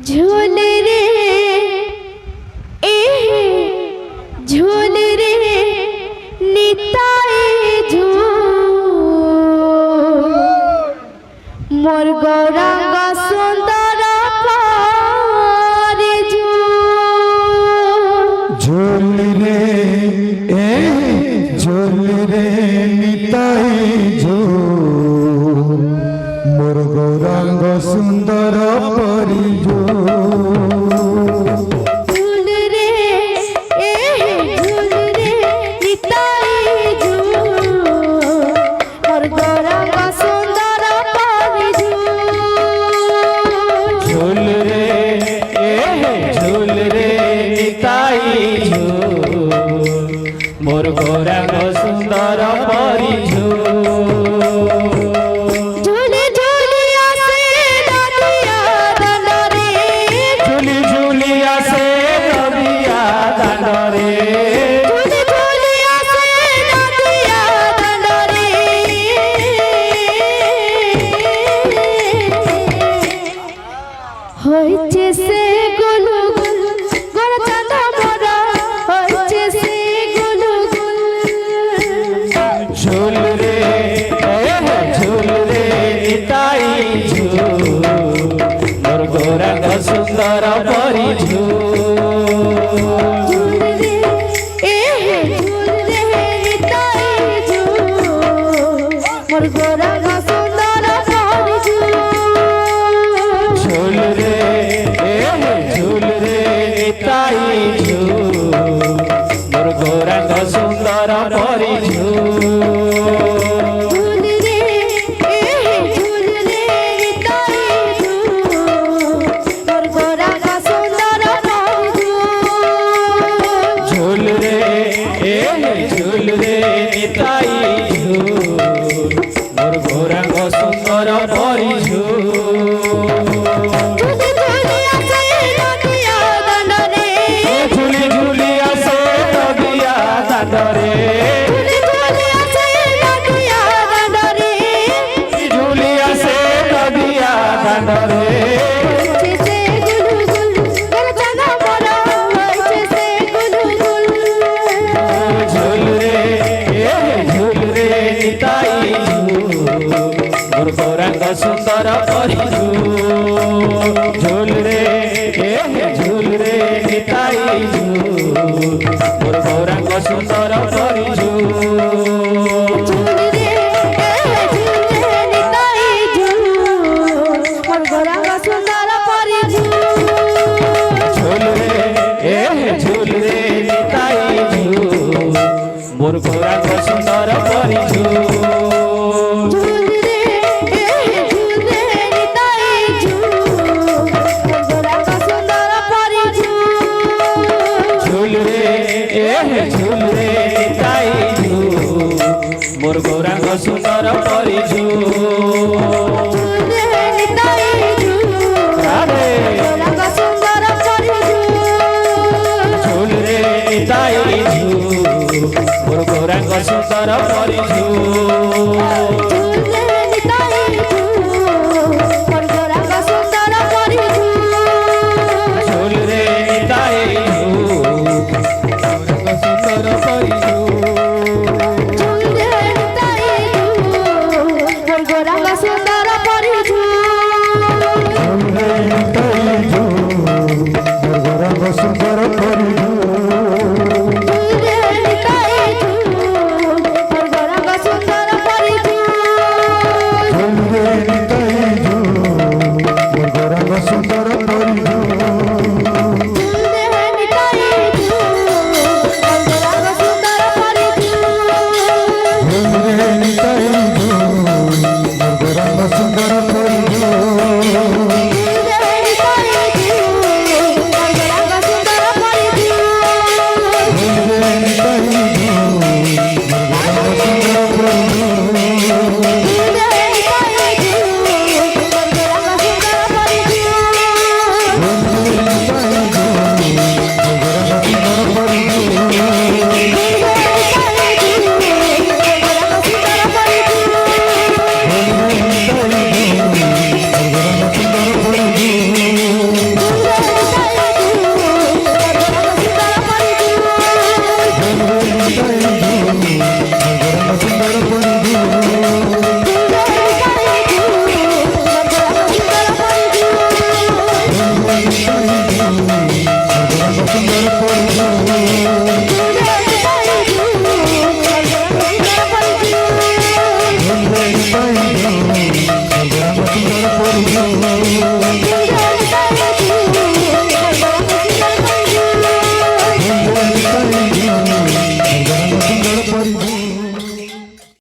झूल रे झूल रे निताई झूल मोर गौरांग सुंदर पारे झूल रे निताई झूल मोर गौरांग सुंदर परिजो मोर गौरांग सुंदर परिजो झूले झूलिया से नदिया दांडरे झूली झूलिया से नदिया दांडरे झूले झूलिया से नदिया दांडरे होइचे से गुलुगुल गोर चांद मोरा होइचे से झूल रे निताई झूल मोर गौरांग सुंदर परिजो झूल रे निताई झूल मोर गौरांग सुंदर परिजो झूल रे निताई झूल मोर गौरांग सुंदर परिजो झूल रे निताई झूल मोर गौरांग सुंदर परिजो झूली झूलिया से नदिया दांडरे झूलिया से नदिया दांडरे गौरांग सुंदर परिजो झूल रे निताई झूल मोर गौरांग सुंदर परिजो झूल रे निताई झूल मोर गौरांग सुंदर परिजो झूल रे निताई झूल मोर गौरांग सुंदर परिजो झूल रे निताई झूल मोर गौरांग सुंदर परिजो झूल रे निताई झूल सुंदर परिजो सुंदर परिजो सुंदर